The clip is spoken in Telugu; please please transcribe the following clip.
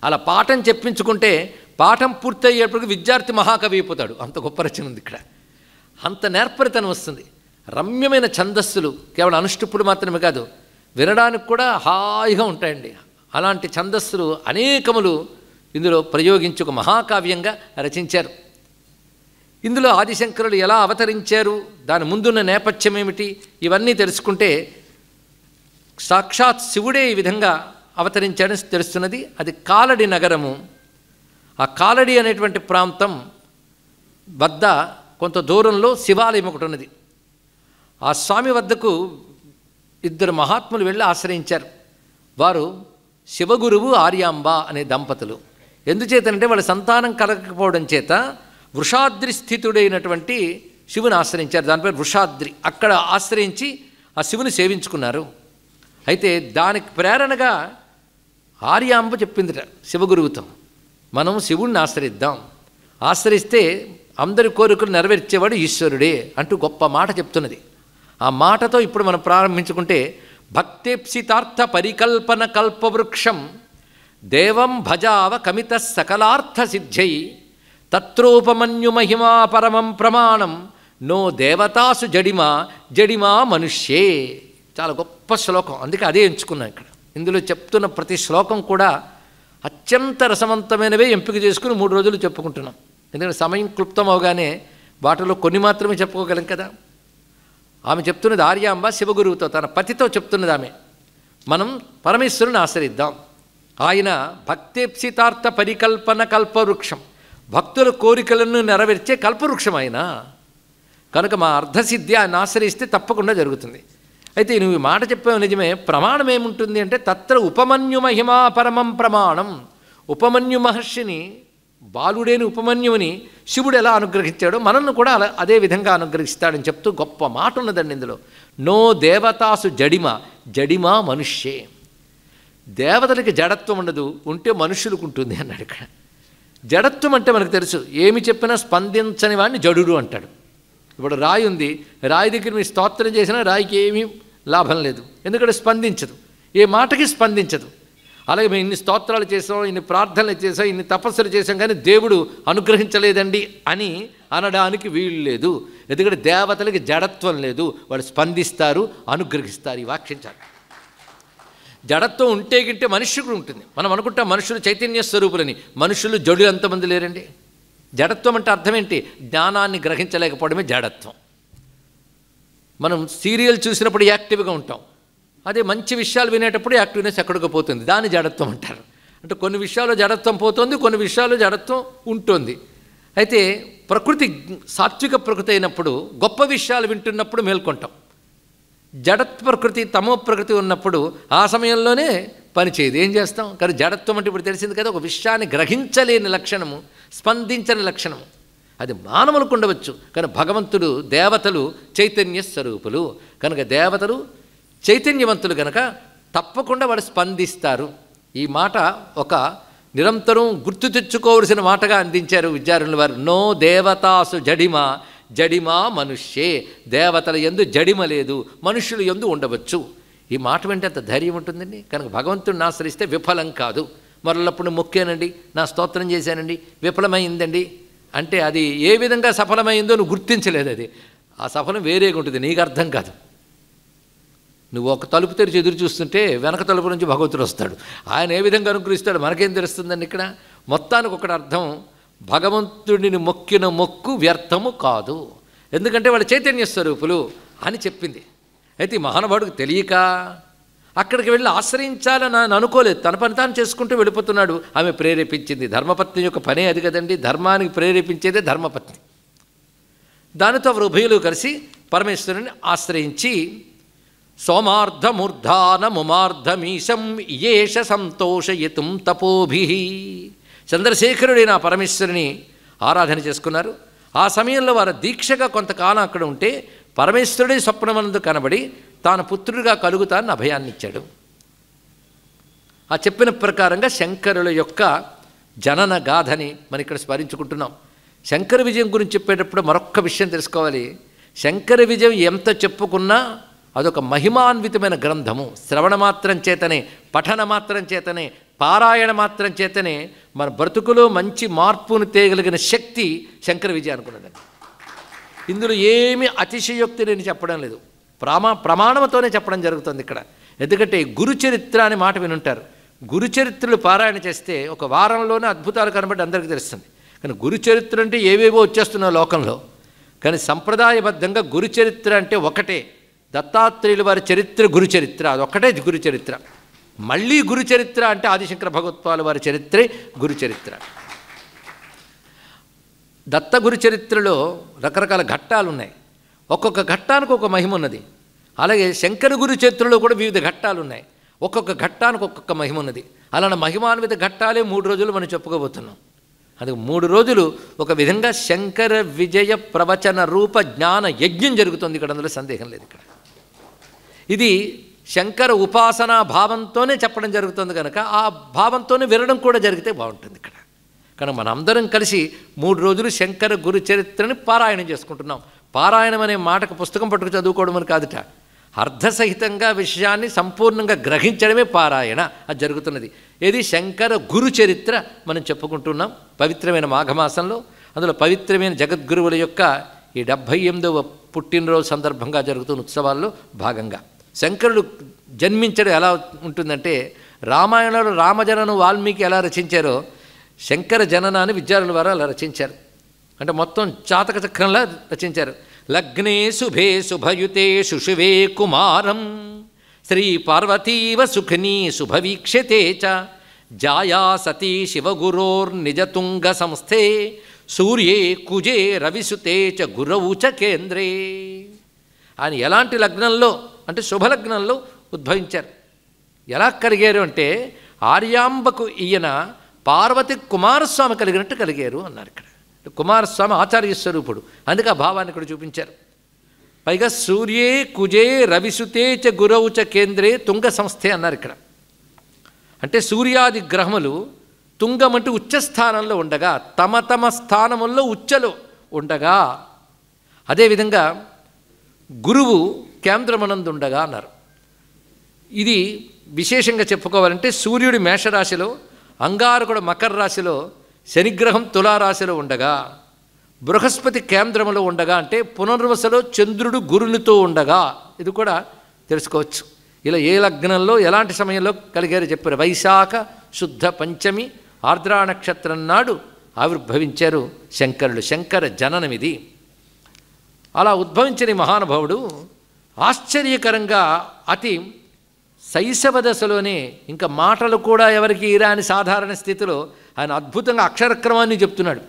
అలా పాఠం చెప్పించుకుంటే పాఠం పూర్తయ్యేప్పటికి విద్యార్థి మహాకవి అయిపోతాడు. అంత గొప్ప రచన ఉంది ఇక్కడ. అంత నేర్పరితనం వస్తుంది. రమ్యమైన ఛందస్సులు కేవలం అనుష్టుప్పుడు మాత్రమే కాదు, వినడానికి కూడా హాయిగా ఉంటాయండి. అలాంటి ఛందస్సులు అనేకములు ఇందులో ప్రయోగించి ఒక మహాకావ్యంగా రచించారు. ఇందులో ఆదిశంకరులు ఎలా అవతరించారు, దాని ముందున్న నేపథ్యం ఏమిటి, ఇవన్నీ తెలుసుకుంటే సాక్షాత్ శివుడే ఈ విధంగా అవతరించాడని తెలుస్తున్నది. అది కాలడి నగరము. ఆ కాలడి అనేటువంటి ప్రాంతం వద్ద కొంత దూరంలో శివాలయం ఒకటి ఉన్నది. ఆ స్వామి వద్దకు ఇద్దరు మహాత్ములు వెళ్ళి ఆశ్రయించారు. వారు శివగురువు ఆర్యాంబ అనే దంపతులు. ఎందుచేతనంటే వాళ్ళ సంతానం కలగకపోవడం చేత వృషాద్రి స్థితుడైనటువంటి శివుని ఆశ్రయించారు. దాని పేరు వృషాద్రి. అక్కడ ఆశ్రయించి ఆ శివుని సేవించుకున్నారు. అయితే దానికి ప్రేరణగా ఆర్యాంబ చెప్పిందిట శివగురువుతో, మనం శివుణ్ణి ఆశ్రయిద్దాం, ఆశ్రయిస్తే అందరి కోరికలు నెరవేర్చేవాడు ఈశ్వరుడే అంటూ గొప్ప మాట చెప్తున్నది. ఆ మాటతో ఇప్పుడు మనం ప్రారంభించుకుంటే, భక్తేప్సితార్థ పరికల్పన కల్పవృక్షం దేవం భజావ కమిత సకలార్థ సిద్ధ్యై తత్రోపమన్యు మహిమా పరమం ప్రమాణం నో దేవతాసు జడిమా జడిమా మనుష్యే. చాలా గొప్ప శ్లోకం, అందుకే అదే ఎంచుకున్నాను ఇక్కడ. ఇందులో చెప్తున్న ప్రతి శ్లోకం కూడా అత్యంత రసవంతమైనవే ఎంపిక చేసుకుని 3 రోజులు చెప్పుకుంటున్నాం. ఎందుకంటే సమయం క్లుప్తం అవగానే వాటిలో కొన్ని మాత్రమే చెప్పుకోగలం కదా. ఆమె చెప్తున్నది ఆర్యాంబ శివగురువుతో, తన పతితో చెప్తున్నది ఆమె, మనం పరమేశ్వరుని ఆశ్రయిద్దాం. ఆయన భక్తేప్సితార్థ పరికల్పన కల్పవృక్షం, భక్తుల కోరికలను నెరవేర్చే కల్పవృక్షం ఆయన కనుక మా అర్ధసిద్ధి ఆయన ఆశ్రయిస్తే తప్పకుండా జరుగుతుంది. అయితే నువ్వు ఈ మాట చెప్పావు నిజమే, ప్రమాణం ఏముంటుంది అంటే తత్ర ఉపమన్యు మహిమా పరమం ప్రమాణం. ఉపమన్యు మహర్షిని, బాలుడేని ఉపమన్యుని శివుడు ఎలా అనుగ్రహించాడో మనల్ని కూడా అలా అదే విధంగా అనుగ్రహిస్తాడని చెప్తూ గొప్ప మాట ఉన్నదండి ఇందులో. నో దేవతాసు జడిమ జడిమా మనుష్యే. దేవతలకి జడత్వం ఉండదు, ఉంటే మనుష్యులకు ఉంటుంది అన్నాడు ఇక్కడ. జడత్వం అంటే మనకు తెలుసు, ఏమి చెప్పినా స్పందించని వాడిని జడుడు అంటాడు. ఇప్పుడు రాయి ఉంది, రాయి దగ్గర మీరు స్తోత్రం చేసినా రాయికి ఏమీ లాభం లేదు, ఎందుకంటే స్పందించదు, ఏ మాటకి స్పందించదు. అలాగే మేము ఇన్ని స్తోత్రాలు చేసాం, ఇన్ని ప్రార్థనలు చేసాం, ఇన్ని తపస్సులు చేసాం, కానీ దేవుడు అనుగ్రహించలేదండి అని అనడానికి వీలు లేదు. ఎందుకంటే దేవతలకి జడత్వం లేదు, వాళ్ళు స్పందిస్తారు, అనుగ్రహిస్తారు. ఈ వాక్యం చాలు. జడత్వం ఉంటే గింటే మనుష్యుడు ఉంటుంది. మనం అనుకుంటాం మనుషులు చైతన్య స్వరూపులని, మనుషులు జడు ఎంతమంది లేరండి. జడత్వం అంటే అర్థం ఏంటి? జ్ఞానాన్ని గ్రహించలేకపోవడమే జడత్వం. మనం సీరియల్ చూసినప్పుడు యాక్టివ్గా ఉంటాం, అదే మంచి విషయాలు వినేటప్పుడు యాక్టివ్నెస్ ఎక్కడికి పోతుంది, దాన్ని జడత్వం అంటారు. అంటే కొన్ని విషయాల్లో జడత్వం పోతుంది, కొన్ని విషయాల్లో జడత్వం ఉంటుంది. అయితే ప్రకృతి సాత్విక ప్రకృతి అయినప్పుడు గొప్ప విషయాలు వింటున్నప్పుడు మేల్కొంటాం. జడత్ ప్రకృతి తమో ప్రకృతి ఉన్నప్పుడు ఆ సమయంలోనే పనిచేయదు, ఏం చేస్తాం. కానీ జడత్వం అంటే ఇప్పుడు తెలిసింది కదా, ఒక విషయాన్ని గ్రహించలేని లక్షణము, స్పందించని లక్షణము. అది మానవులకు ఉండవచ్చు, కానీ భగవంతుడు, దేవతలు చైతన్య స్వరూపులు కనుక, దేవతలు చైతన్యవంతులు కనుక తప్పకుండా వాడు స్పందిస్తారు. ఈ మాట ఒక నిరంతరం గుర్తు తెచ్చుకోవలసిన మాటగా అందించారు విద్యారణుల వారు. నో దేవతాసు జడిమా జడిమా మనుష్యే. దేవతల యందు జడిమ లేదు, మనుష్యుల యందు ఉండవచ్చు. ఈ మాట వెంటే అంత ధైర్యం ఉంటుందండి. కనుక భగవంతుడిని ఆశ్రయిస్తే విఫలం కాదు. మరొల్లప్పుడు మొక్కానండి, నా స్తోత్రం చేశానండి, విఫలమైందండి అంటే అది ఏ విధంగా సఫలమైందో నువ్వు గుర్తించలేదు. అది ఆ సఫలం వేరేగా ఉంటుంది, నీకు అర్థం కాదు. నువ్వు ఒక తలుపు తెరిచి ఎదురు చూస్తుంటే వెనక తలుపు నుంచి భగవంతుడు వస్తాడు. ఆయన ఏ విధంగా అనుగ్రహిస్తాడు మనకేం తెలుస్తుందండి. ఇక్కడ మొత్తానికి ఒకటి అర్థం, భగవంతుడిని మొక్కిన మొక్కు వ్యర్థము కాదు, ఎందుకంటే వాళ్ళు చైతన్య స్వరూపులు అని చెప్పింది. అయితే ఈ మహానుభావుడికి తెలియక అక్కడికి వెళ్ళి ఆశ్రయించాలని ఆయన అనుకోలేదు, తన పని తాను చేసుకుంటూ వెళ్ళిపోతున్నాడు. ఆమె ప్రేరేపించింది. ధర్మపత్ని యొక్క పనే అది కదండి, ధర్మానికి ప్రేరేపించేదే ధర్మపత్ని. దానితో వారు ఉభయులు కలిసి పరమేశ్వరుని ఆశ్రయించి సోమార్ధమూర్ధానముమార్ధమీశం ఏష సంతోషయతుం తపోభి, చంద్రశేఖరుడైన పరమేశ్వరుని ఆరాధన చేసుకున్నారు. ఆ సమయంలో వారు దీక్షగా కొంతకాలం అక్కడ ఉంటే పరమేశ్వరుడే స్వప్నమందు కనబడి తాను పుత్రుడిగా కలుగుతానని అభయాన్ని ఇచ్చాడు. ఆ చెప్పిన ప్రకారంగా శంకరుల యొక్క జనన గాథని మనం ఇక్కడ స్మరించుకుంటున్నాం. శంకర విజయం గురించి చెప్పేటప్పుడు మరొక్క విషయం తెలుసుకోవాలి. శంకర విజయం ఎంత చెప్పుకున్నా అదొక మహిమాన్వితమైన గ్రంథము. శ్రవణ మాత్రం చేతనే, పఠన మాత్రం చేతనే, పారాయణ మాత్రం చేతనే మన బ్రతుకులో మంచి మార్పును తేగలిగిన శక్తి శంకర విజయానికి ఉన్నదండి. ఇందులో ఏమీ అతిశయోక్తి నేను చెప్పడం లేదు, ప్రమాణంతోనే చెప్పడం జరుగుతుంది ఇక్కడ. ఎందుకంటే గురుచరిత్ర అనే మాట వినుంటారు. గురుచరిత్రలు పారాయణ చేస్తే ఒక వారంలోనే అద్భుతాలు కనబడి అందరికీ తెలుస్తుంది. కానీ గురుచరిత్ర అంటే ఏవేవో వచ్చేస్తున్నాయి లోకంలో. కానీ సంప్రదాయబద్ధంగా గురుచరిత్ర అంటే ఒకటే, దత్తాత్రేయుల వారి చరిత్ర గురుచరిత్ర, అదొక్కటే గురుచరిత్ర. మళ్ళీ గురుచరిత్ర అంటే ఆదిశంకర భగవత్పాల వారి చరిత్రే గురుచరిత్ర. దత్త గురుచరిత్రలో రకరకాల ఘట్టాలు ఉన్నాయి, ఒక్కొక్క ఘట్టానికి ఒక మహిమ ఉన్నది. అలాగే శంకర గురు చరిత్రలో కూడా వివిధ ఘట్టాలు ఉన్నాయి, ఒక్కొక్క ఘట్టానికి ఒక్కొక్క మహిమ ఉన్నది. అలాంటి మహిమాన్విత ఘట్టాలే 3 రోజులు మనం చెప్పుకోబోతున్నాం. అది 3 రోజులు ఒక విధంగా శంకర విజయ ప్రవచన రూప జ్ఞాన యజ్ఞం జరుగుతుంది ఇక్కడ, అందులో సందేహం లేదు. ఇక్కడ ఇది శంకర ఉపాసనా భావంతోనే చెప్పడం జరుగుతుంది కనుక ఆ భావంతోనే వినడం కూడా జరిగితే బాగుంటుంది ఇక్కడ. కనుక మనందరం కలిసి 3 రోజులు శంకర గురు చరిత్రని పారాయణం చేసుకుంటున్నాం. పారాయణం అనే మాటకు పుస్తకం పట్టుకు చదువుకోవడం అని కాదుట, అర్థసహితంగా విషయాన్ని సంపూర్ణంగా గ్రహించడమే పారాయణ. అది జరుగుతున్నది. ఏది శంకర గురు చరిత్ర మనం చెప్పుకుంటున్నాం పవిత్రమైన మాఘమాసంలో. అందులో పవిత్రమైన జగద్గురువుల యొక్క ఈ 78వ పుట్టినరోజు సందర్భంగా జరుగుతున్న ఉత్సవాల్లో భాగంగా శంకరుడు జన్మించడం ఎలా ఉంటుందంటే, రామాయణంలో రామజననం వాల్మీకి ఎలా రచించారో శంకర జననాన్ని విద్యార్థుల వారు అలా రచించారు. అంటే మొత్తం చాతక చక్రంలా రచించారు. లగ్నే శుభే శుభయుతే శుశువే కుమారం శ్రీ పార్వతీవ సుఖినీ శుభవీక్షతే చ జాయా సతీ శివగురోర్నిజతుంగ సంస్థే సూర్యే కుజే రవిసుతే చ గురవు చ కేంద్రే. ఆయన ఎలాంటి లగ్నంలో అంటే శుభలగ్నంలో ఉద్భవించారు. ఎలా కలిగారు అంటే ఆర్యాంబకు ఈయన పార్వతి కుమారస్వామి కలిగినట్టు కలిగారు అన్నారు. ఇక్కడ కుమారస్వామి ఆచార్య స్వరూపుడు, అందుకే ఆ భావాన్ని ఇక్కడ చూపించారు. పైగా సూర్యే కుజే రవిసుతే చ గురవు చ కేంద్రే తుంగ సంస్థే అన్నారు ఇక్కడ. అంటే సూర్యాది గ్రహములు తుంగం అంటే ఉచ్చస్థానంలో ఉండగా, తమ తమ స్థానముల్లో ఉచ్చలో ఉండగా, అదేవిధంగా గురువు కేంద్రమనందు ఉండగా అన్నారు. ఇది విశేషంగా చెప్పుకోవాలంటే సూర్యుడి మేషరాశిలో, అంగారకుడు మకర రాశిలో, శనిగ్రహం తులారాశిలో ఉండగా, బృహస్పతి కేంద్రములో ఉండగా, అంటే పునర్వసలో చంద్రుడు గురునితో ఉండగా, ఇది కూడా తెలుసుకోవచ్చు. ఇలా ఏ లగ్నంలో ఎలాంటి సమయంలో కలిగారు చెప్పారు. వైశాఖ శుద్ధ పంచమి ఆర్ద్రా నక్షత్రం నాడు ఆవిర్భవించారు శంకరుడు. శంకర జననం ఇది. అలా ఉద్భవించిన మహానుభావుడు ఆశ్చర్యకరంగా అతి శైశవ దశలోనే, ఇంకా మాటలు కూడా ఎవరికి రాని సాధారణ స్థితిలో ఆయన అద్భుతంగా అక్షరక్రమాన్ని చెప్తున్నాడు.